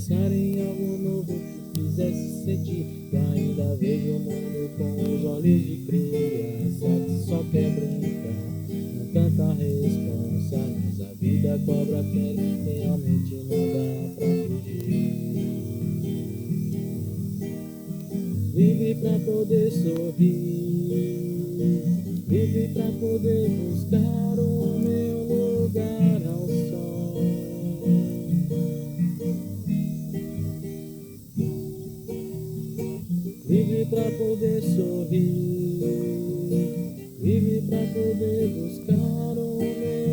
pensar em algo novo que fizesse sentir. E ainda vejo o mundo com os olhos de criança que só quer brincar, não tanta responsa, mas a vida cobra quem realmente não dá pra fugir. Vive pra poder sorrir, vive pra poder buscar o meu lugar ao sol. Vive pra poder sorrir, vive pra poder buscar o meu